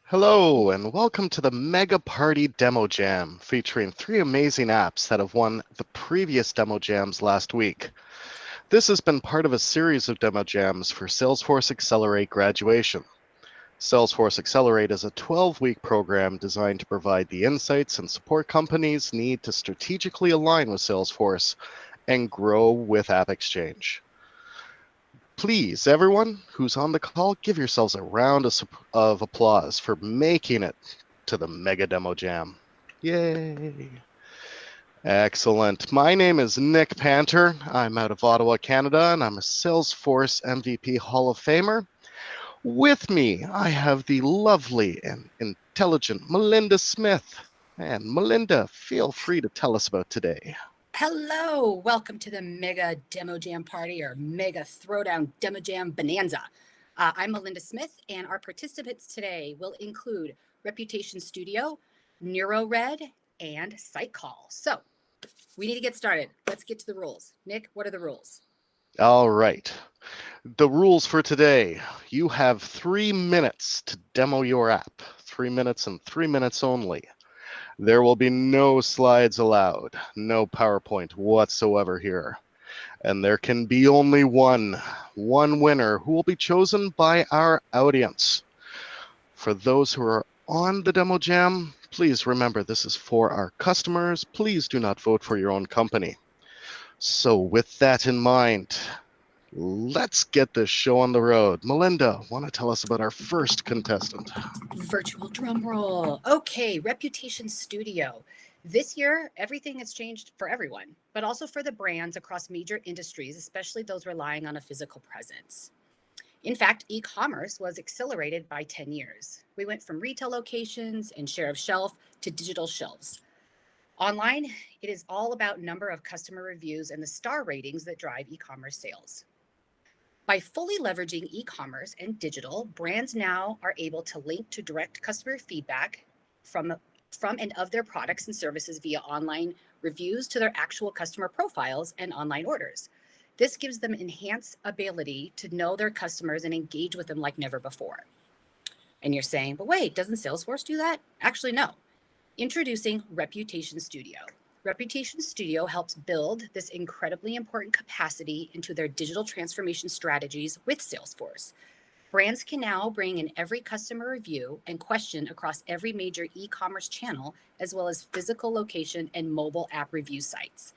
Hello, and welcome to the Mega Party Demo Jam, featuring 3 amazing apps that have won the previous Demo Jams last week. This has been part of a series of Demo Jams for Salesforce Accelerate graduation. Salesforce Accelerate is a 12-week program designed to provide the insights and support companies need to strategically align with Salesforce and grow with AppExchange. Please, everyone who's on the call, give yourselves a round of applause for making it to the Mega Demo Jam. Yay! Excellent. My name is Nick Panter. I'm out of Ottawa, Canada, and I'm a Salesforce MVP Hall of Famer. With me, I have the lovely and intelligent Melinda Smith. And Melinda, feel free to tell us about today. Hello, welcome to the Mega Demo Jam Party or Mega Throwdown Demo Jam Bonanza. I'm Melinda Smith, and our participants today will include Reputation Studio, Neurored, and Sightcall. So we need to get started. Let's get to the rules. Nick, what are the rules? All right. The rules for today. You have 3 minutes to demo your app. 3 minutes and 3 minutes only. There will be no slides allowed, no PowerPoint whatsoever here. And there can be only one winner who will be chosen by our audience. For those who are on the Demo Jam, please remember this is for our customers. Please do not vote for your own company. So with that in mind, let's get this show on the road. Melinda, want to tell us about our first contestant? Virtual drum roll. Okay, Reputation Studio. This year, everything has changed for everyone, but also for the brands across major industries, especially those relying on a physical presence. In fact, e-commerce was accelerated by 10 years. We went from retail locations and share of shelf to digital shelves. Online, it is all about number of customer reviews and the star ratings that drive e-commerce sales. By fully leveraging e-commerce and digital, brands now are able to link to direct customer feedback from and of their products and services via online reviews to their actual customer profiles and online orders. This gives them enhanced ability to know their customers and engage with them like never before. And you're saying, but wait, doesn't Salesforce do that? Actually, no. Introducing Reputation Studio. Reputation Studio helps build this incredibly important capacity into their digital transformation strategies with Salesforce. Brands can now bring in every customer review and question across every major e-commerce channel, as well as physical location and mobile app review sites.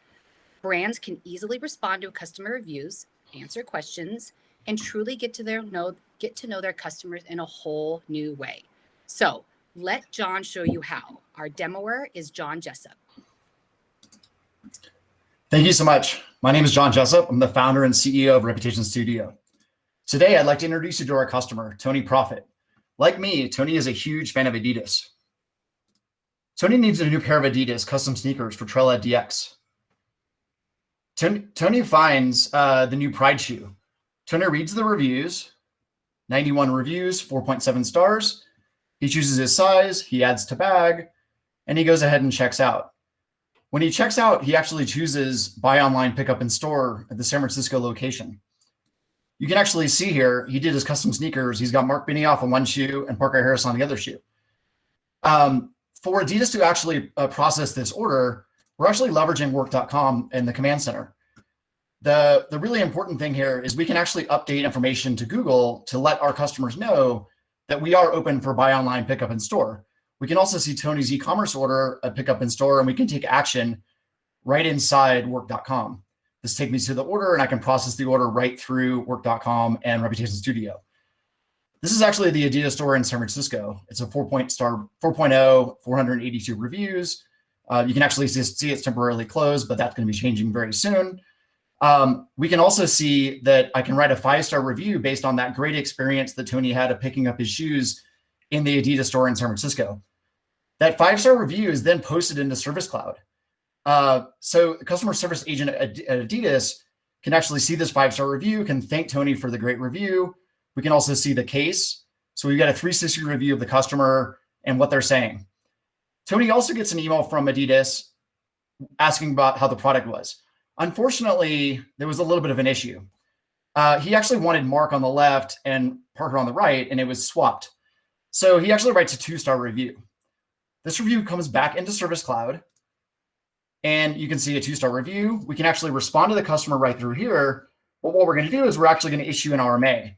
Brands can easily respond to customer reviews, answer questions, and truly get to know their customers in a whole new way. So let John show you how. Our demoer is John Jessup. Thank you so much. My name is John Jessup. I'm the founder and CEO of Reputation Studio. Today, I'd like to introduce you to our customer, Tony Profit. Like me, Tony is a huge fan of Adidas. Tony needs a new pair of Adidas custom sneakers for Trailhead DX. Tony finds the new Pride shoe. Tony reads the reviews, 91 reviews, 4.7 stars. He chooses his size, he adds to bag, and he goes ahead and checks out. When he checks out, he actually chooses buy online, pick up in store at the San Francisco location. You can actually see here, he did his custom sneakers. He's got Mark Benioff on one shoe and Parker Harris on the other shoe. For Adidas to actually process this order, we're actually leveraging work.com in the command center. The really important thing here is we can actually update information to Google to let our customers know that we are open for buy online, pick up in store. We can also see Tony's e-commerce order, pick up in store, and we can take action right inside work.com. This takes me to the order, and I can process the order right through work.com and Reputation Studio. This is actually the Adidas store in San Francisco. It's a 4.0, 482 reviews. You can actually see it's temporarily closed, but that's going to be changing very soon. We can also see that I can write a 5-star review based on that great experience that Tony had of picking up his shoes in the Adidas store in San Francisco. That 5-star review is then posted into Service Cloud. So the customer service agent at Adidas can actually see this 5-star review, can thank Tony for the great review. We can also see the case. So we've got a 360 review of the customer and what they're saying. Tony also gets an email from Adidas asking about how the product was. Unfortunately, there was a little bit of an issue. He actually wanted Mark on the left and Parker on the right, and it was swapped. So he actually writes a 2-star review. This review comes back into Service Cloud, and you can see a 2-star review. We can actually respond to the customer right through here. But what we're going to do is we're actually going to issue an RMA.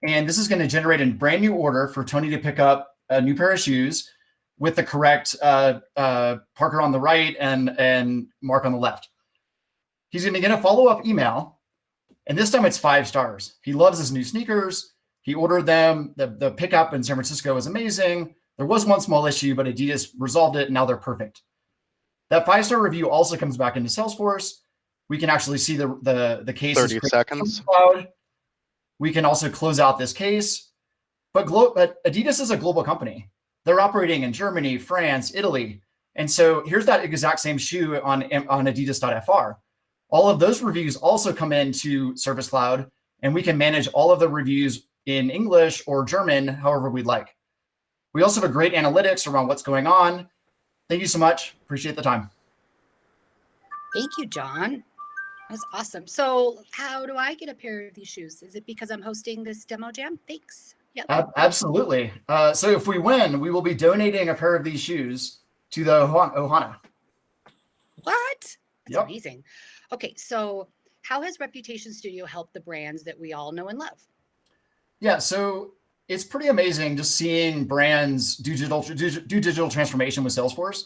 And this is going to generate a brand new order for Tony to pick up a new pair of shoes with the correct Parker on the right and Mark on the left. He's going to get a follow-up email, and this time it's 5 stars. He loves his new sneakers. He ordered them. The pickup in San Francisco was amazing. There was one small issue, but Adidas resolved it, and now they're perfect. That 5-star review also comes back into Salesforce. We can actually see the case. 30 seconds. Cloud. We can also close out this case. But Adidas is a global company. They're operating in Germany, France, Italy. And so here's that exact same shoe on adidas.fr. All of those reviews also come into Service Cloud, and we can manage all of the reviews in English or German, however we'd like. We also have a great analytics around what's going on. Thank you so much. Appreciate the time. Thank you, John. That's awesome. So how do I get a pair of these shoes? Is it because I'm hosting this demo jam? Thanks. Yeah. Absolutely. So if we win, we will be donating a pair of these shoes to the Ohana. What? That's Yep. amazing. Okay, so how has Reputation Studio helped the brands that we all know and love? Yeah, so it's pretty amazing just seeing brands do digital transformation with Salesforce.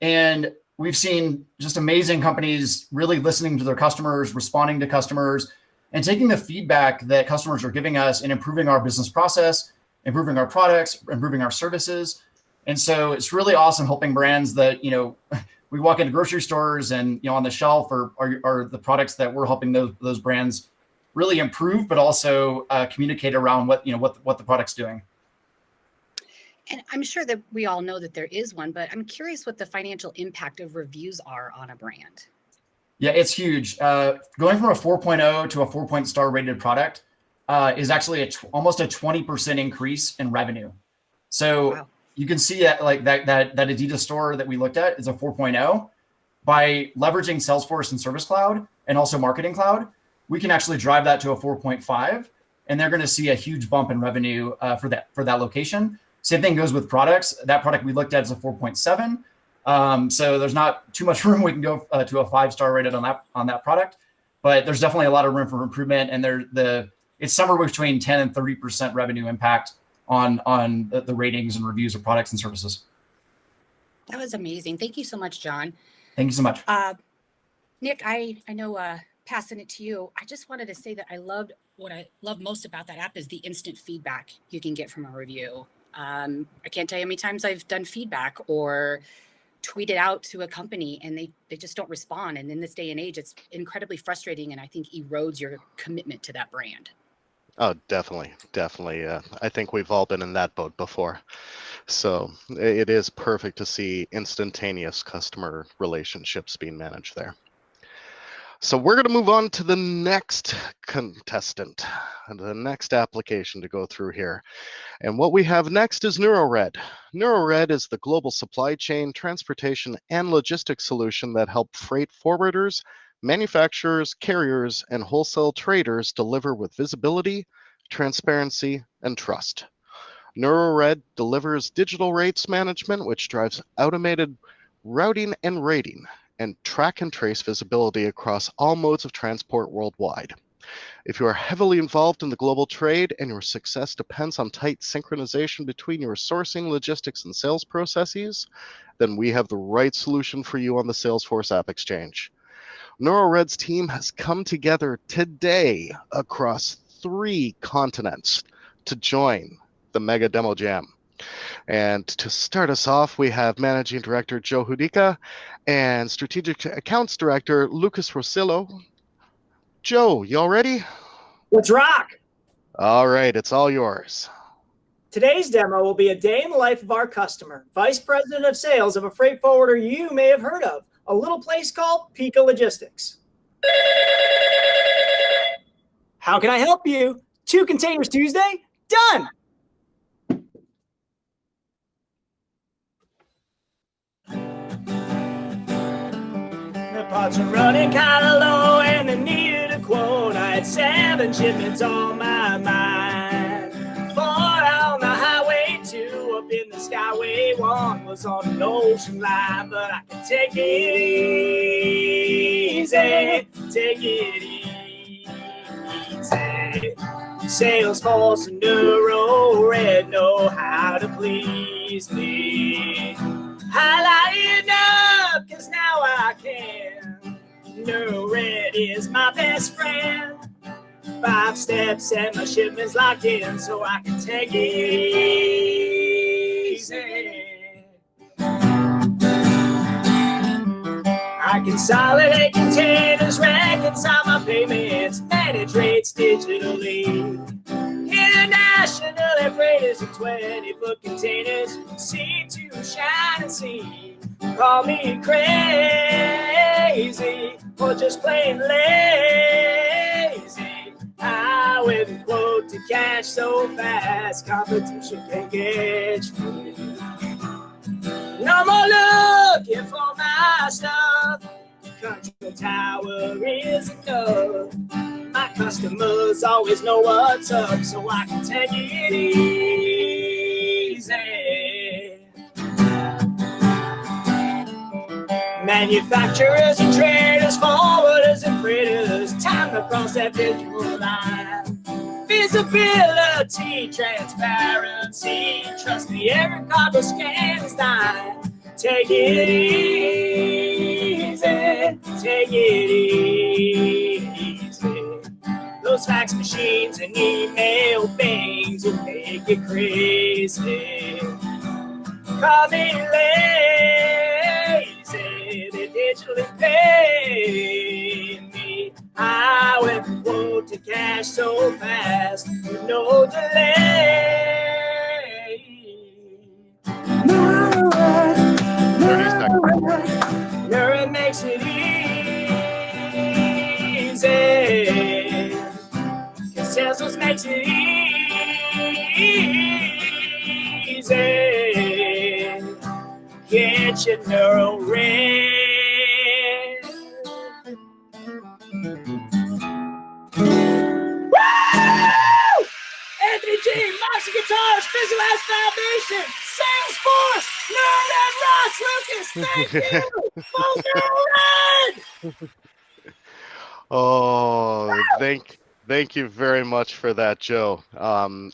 And we've seen just amazing companies really listening to their customers, responding to customers, and taking the feedback that customers are giving us and improving our business process, improving our products, improving our services. And so it's really awesome helping brands that, we walk into grocery stores and, on the shelf are the products that we're helping those brands really improve, but also communicate around what the product's doing. And I'm sure that we all know that there is one, but I'm curious what the financial impact of reviews are on a brand. Yeah, it's huge. Going from a 4.0 to a 4-star rated product is actually almost a 20% increase in revenue. So wow. You can see that that Adidas store that we looked at is a 4.0. By leveraging Salesforce and Service Cloud and also Marketing Cloud, we can actually drive that to a 4.5, and they're going to see a huge bump in revenue for that location. Same thing goes with products. That product we looked at is a 4.7. So there's not too much room. We can go to a 5-star rated on that product, but there's definitely a lot of room for improvement. And it's somewhere between 10 and 30% revenue impact on the ratings and reviews of products and services. That was amazing. Thank you so much, John. Thank you so much. Nick, I know passing it to you, I just wanted to say that what I love most about that app is the instant feedback you can get from a review. I can't tell you how many times I've done feedback or tweeted out to a company and they just don't respond. And in this day and age, it's incredibly frustrating and I think erodes your commitment to that brand. Oh, definitely. I think we've all been in that boat before. So it is perfect to see instantaneous customer relationships being managed there. So we're going to move on to the next contestant, the next application to go through here. And what we have next is Neurored. Neurored is the global supply chain, transportation, and logistics solution that help freight forwarders, manufacturers, carriers, and wholesale traders deliver with visibility, transparency, and trust. Neurored delivers digital rates management, which drives automated routing and rating, and track and trace visibility across all modes of transport worldwide. If you are heavily involved in the global trade and your success depends on tight synchronization between your sourcing, logistics, and sales processes, then we have the right solution for you on the Salesforce AppExchange. Neurored's team has come together today across 3 continents to join the Mega Demo Jam. And to start us off, we have Managing Director Joe Hudica and Strategic Accounts Director Lucas Rosillo. Joe, you all ready? Let's rock. All right, it's all yours. Today's demo will be a day in the life of our customer, Vice President of Sales of a freight forwarder you may have heard of, a little place called Pika Logistics. How can I help you? 2 containers Tuesday? Done. The pots were running kind of low and they needed a quote. I had 7 shipments on my mind. 4 on the highway to Skyway 1 was on an ocean line, but I can take it easy, take it easy. Salesforce and Neurored know how to please me. I light up, cause now I can. Neurored is my best friend. 5 steps and my shipment's locked in, so I can take it easy. I consolidate containers, reconcile my payments, manage rates digitally. International freighters in 20-foot containers, sea to shine and sea. Call me crazy or just plain lazy. I wouldn't quote to cash so fast, competition can catch me. No more looking for my stuff. Control tower is enough. My customers always know what's up, so I can take it easy. Manufacturers and traders, forwarders and freighters, time to cross that visual line. Visibility, transparency, trust me, every cargo scan is thine. Take it easy, take it easy. Those fax machines and email things will make you crazy. Call me lazy, they digitally pay me. I went from quote to cash so fast, with no delay. Neurored makes it easy. Cause Salesforce makes it easy. Get your Neurored. Anthony G, Moxie Guitars, Visualize Foundation, Salesforce, Neurored Rocks, Lucas, thank you, full Neurored. Oh, thank you very much for that, Joe.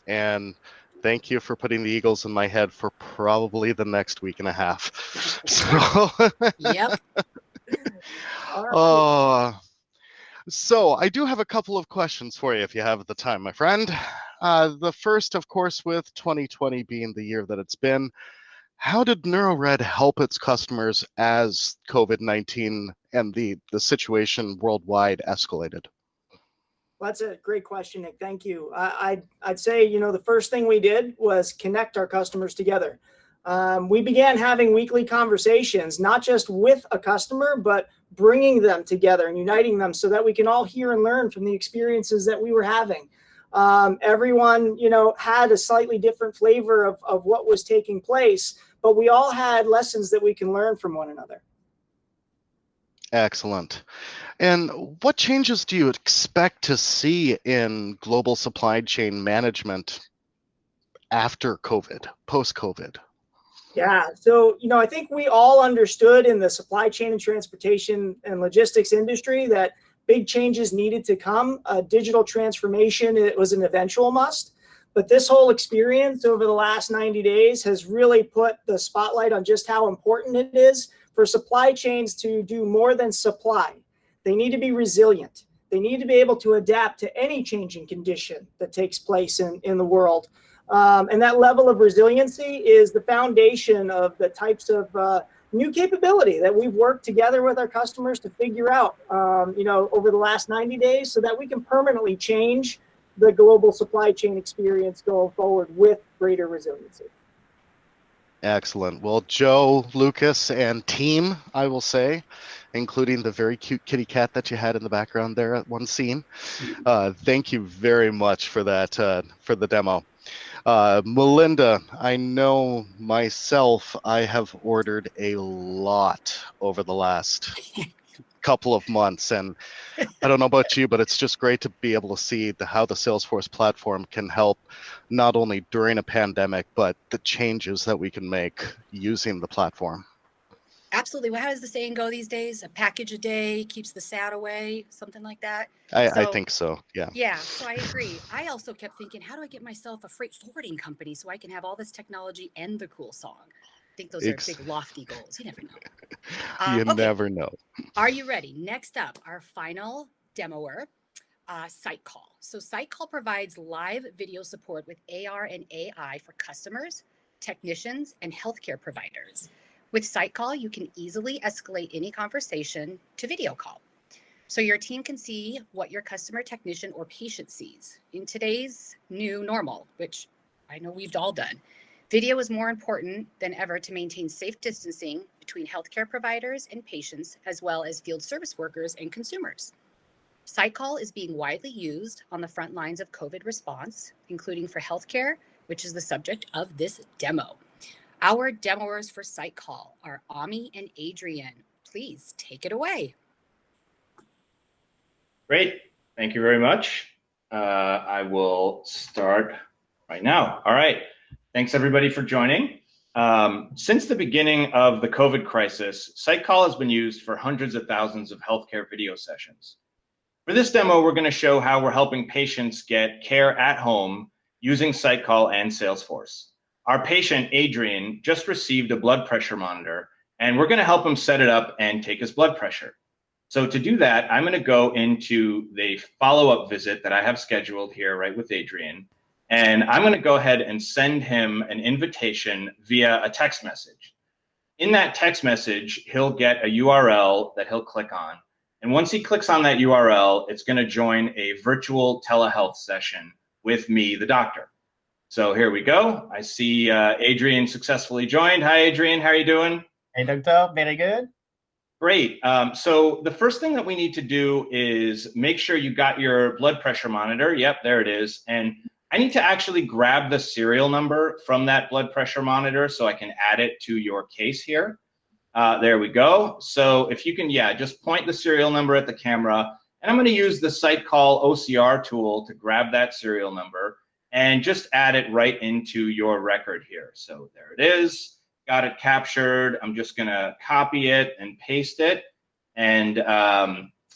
And thank you for putting the Eagles in my head for probably the next week and a half. So, Yep. So I do have a couple of questions for you if you have the time, my friend. The first, of course, with 2020 being the year that it's been, how did Neurored help its customers as COVID-19 and the situation worldwide escalated? Well, that's a great question, Nick. Thank you. I'd say, the first thing we did was connect our customers together. We began having weekly conversations, not just with a customer, but bringing them together and uniting them so that we can all hear and learn from the experiences that we were having. Everyone, had a slightly different flavor of what was taking place, but we all had lessons that we can learn from one another. Excellent. And what changes do you expect to see in global supply chain management after COVID, post-COVID? Yeah, so, I think we all understood in the supply chain and transportation and logistics industry that big changes needed to come. Digital transformation, it was an eventual must. But this whole experience over the last 90 days has really put the spotlight on just how important it is for supply chains to do more than supply. They need to be resilient. They need to be able to adapt to any changing condition that takes place in the world. And that level of resiliency is the foundation of the types of new capability that we've worked together with our customers to figure out, over the last 90 days so that we can permanently change the global supply chain experience going forward with greater resiliency. Excellent. Well, Joe, Lucas, and team, I will say, including the very cute kitty cat that you had in the background there at one scene. Thank you very much for that, for the demo. Melinda, I know myself, I have ordered a lot over the last couple of months. And I don't know about you, but it's just great to be able to see how the Salesforce platform can help not only during a pandemic, but the changes that we can make using the platform. Absolutely. Well, how does the saying go these days? A package a day keeps the sad away, something like that. I think so. Yeah. Yeah, so I agree. I also kept thinking, how do I get myself a freight forwarding company so I can have all this technology and the cool song? I think those are big, lofty goals. You never know. You Okay. never know. Are you ready? Next up, our final demoer, Sightcall. So Sightcall provides live video support with AR and AI for customers, technicians, and healthcare providers. With Sightcall, you can easily escalate any conversation to video call. So your team can see what your customer, technician, or patient sees. In today's new normal, which I know we've all done, video is more important than ever to maintain safe distancing between healthcare providers and patients, as well as field service workers and consumers. Sightcall is being widely used on the front lines of COVID response, including for healthcare, which is the subject of this demo. Our demoers for Sightcall are Ami and Adrian. Please take it away. Great. Thank you very much. I will start right now. All right. Thanks, everybody, for joining. Since the beginning of the COVID crisis, Sightcall has been used for hundreds of thousands of healthcare video sessions. For this demo, we're going to show how we're helping patients get care at home using Sightcall and Salesforce. Our patient, Adrian, just received a blood pressure monitor, and we're going to help him set it up and take his blood pressure. So to do that, I'm going to go into the follow-up visit that I have scheduled here right with Adrian, and I'm going to go ahead and send him an invitation via a text message. In that text message, he'll get a URL that he'll click on, and once he clicks on that URL, it's going to join a virtual telehealth session with me, the doctor. So here we go. I see Adrian successfully joined. Hi, Adrian. How are you doing? Hey, doctor. Very good. Great. So the first thing that we need to do is make sure you got your blood pressure monitor. Yep, there it is. And I need to actually grab the serial number from that blood pressure monitor so I can add it to your case here. There we go. So if you can, just point the serial number at the camera. And I'm going to use the Sightcall OCR tool to grab that serial number and just add it right into your record here. So there it is. Got it captured. I'm just going to copy it and paste it. And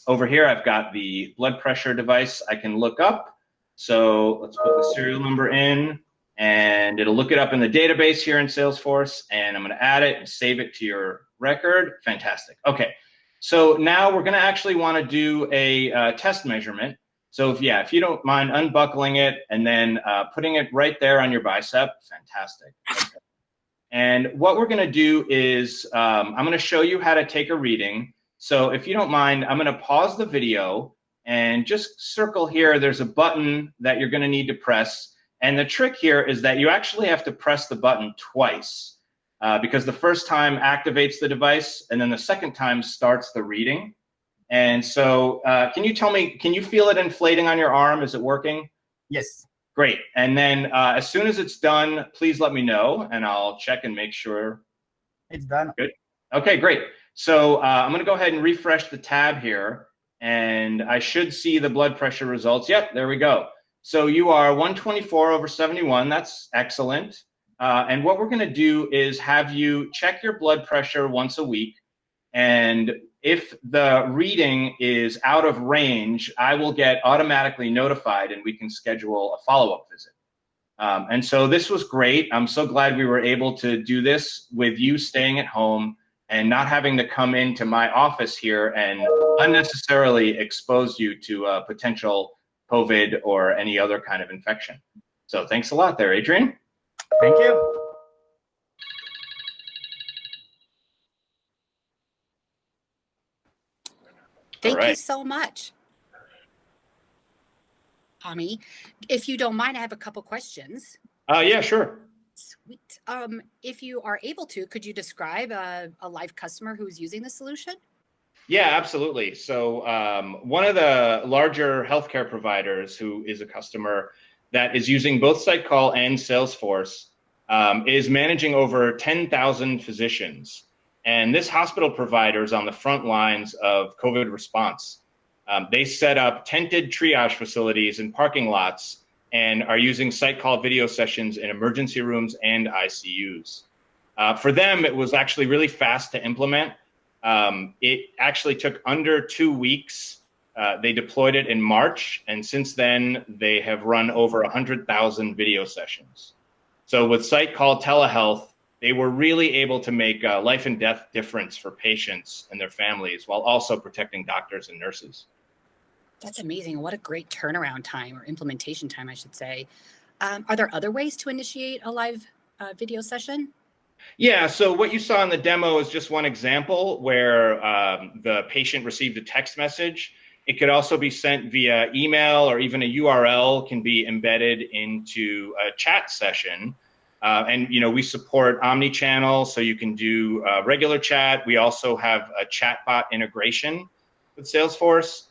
over here, I've got the blood pressure device I can look up. So let's put the serial number in, and it'll look it up in the database here in Salesforce. And I'm going to add it and save it to your record. Fantastic. Okay. So now we're going to actually want to do a test measurement. So if you don't mind unbuckling it and then putting it right there on your bicep. Fantastic. Okay. And what we're going to do is I'm going to show you how to take a reading. So if you don't mind, I'm going to pause the video and just circle here. There's a button that you're going to need to press. And the trick here is that you actually have to press the button twice because the first time activates the device and then the second time starts the reading. And so can you tell me, can you feel it inflating on your arm? Is it working? Yes. Great. And then as soon as it's done, please let me know and I'll check and make sure. It's done. Good. Okay, great. So I'm going to go ahead and refresh the tab here and I should see the blood pressure results. Yep, there we go. So you are 124/71. That's excellent. And what we're going to do is have you check your blood pressure once a week. And if the reading is out of range, I will get automatically notified and we can schedule a follow-up visit. And so this was great. I'm so glad we were able to do this with you staying at home and not having to come into my office here and unnecessarily expose you to potential COVID or any other kind of infection. So thanks a lot there, Adrian. Thank you. Thank you so much. Ami, if you don't mind, I have a couple questions. Yeah, sure. Sweet. If you are able to, could you describe a live customer who is using the solution? Yeah, absolutely. So one of the larger healthcare providers who is a customer that is using both Sightcall and Salesforce is managing over 10,000 physicians. And this hospital provider is on the front lines of COVID response. They set up tented triage facilities in parking lots and are using Sightcall video sessions in emergency rooms and ICUs. For them, it was actually really fast to implement. It actually took under 2 weeks. They deployed it in March, and since then, they have run over 100,000 video sessions. So with Sightcall telehealth, they were really able to make a life and death difference for patients and their families while also protecting doctors and nurses. That's amazing. What a great turnaround time, or implementation time, I should say. Are there other ways to initiate a live video session? Yeah, so what you saw in the demo is just one example where the patient received a text message. It could also be sent via email, or even a URL can be embedded into a chat session. And we support omni-channel, so you can do regular chat. We also have a chatbot integration with Salesforce.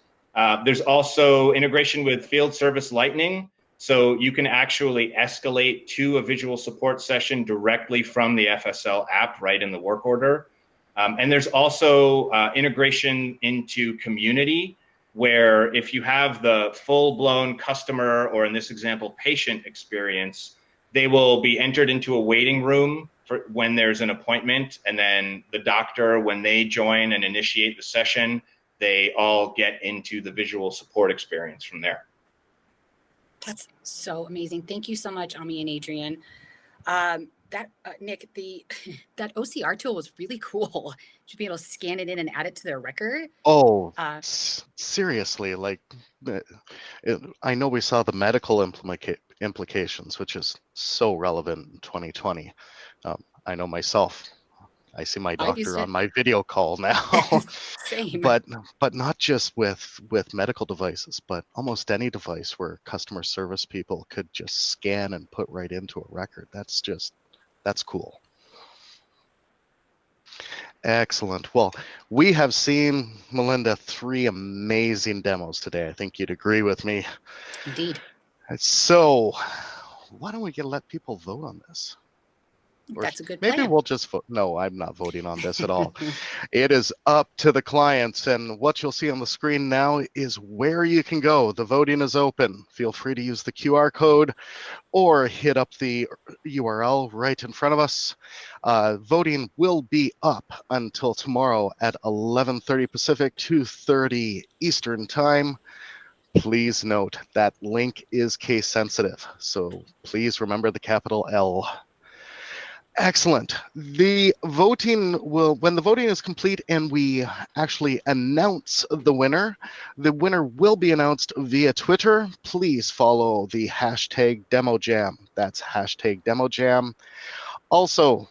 There's also integration with Field Service Lightning, so you can actually escalate to a visual support session directly from the FSL app right in the work order. And there's also integration into Community, where if you have the full-blown customer, or in this example, patient experience, they will be entered into a waiting room for when there's an appointment, and then the doctor, when they join and initiate the session, they all get into the visual support experience from there. That's so amazing. Thank you so much, Ami and Adrian. Nick, that OCR tool was really cool. To be able to scan it in and add it to their record. Oh, seriously, like, I know we saw the medical implications, which is so relevant in 2020. I know myself, I see my doctor on my video call now. Same. But not just with medical devices, but almost any device where customer service people could just scan and put right into a record. That's cool. Excellent. Well, we have seen, Melinda, 3 amazing demos today. I think you'd agree with me. Indeed. So why don't we let people vote on this? That's a good plan. Maybe we'll just vote. No, I'm not voting on this at all. It is up to the clients, and what you'll see on the screen now is where you can go. The voting is open. Feel free to use the QR code or hit up the URL right in front of us. Voting will be up until tomorrow at 11:30 Pacific, 2:30 Eastern Time. Please note that link is case sensitive, so please remember the capital L. Excellent. The voting when the voting is complete and we actually announce the winner will be announced via Twitter. Please follow the hashtag DemoJam. That's hashtag DemoJam. Also,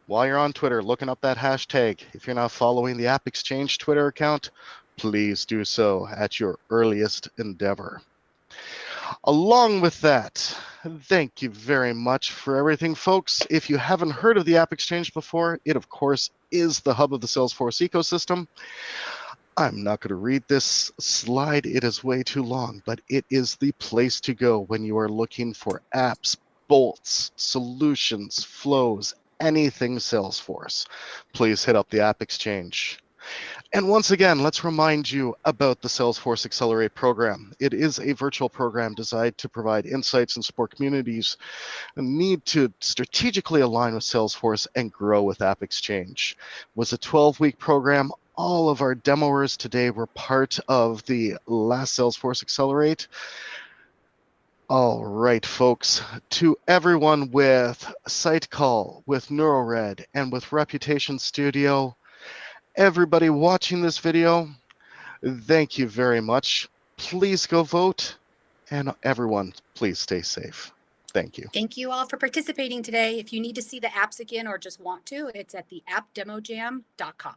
while you're on Twitter, looking up that hashtag, if you're not following the AppExchange Twitter account, please do so at your earliest endeavor. Along with that, thank you very much for everything, folks. If you haven't heard of the AppExchange before, it, of course, is the hub of the Salesforce ecosystem. I'm not going to read this slide. It is way too long, but it is the place to go when you are looking for apps, bolts, solutions, flows, anything Salesforce. Please hit up the AppExchange. And once again, let's remind you about the Salesforce Accelerate program. It is a virtual program designed to provide insights and support communities that need to strategically align with Salesforce and grow with AppExchange. It was a 12-week program. All of our demoers today were part of the last Salesforce Accelerate. All right, folks, to everyone with Sightcall, with Neurored, and with Reputation Studio, everybody watching this video, thank you very much. Please go vote, and everyone, please stay safe. Thank you. Thank you all for participating today. If you need to see the apps again or just want to, it's at the appdemojam.com.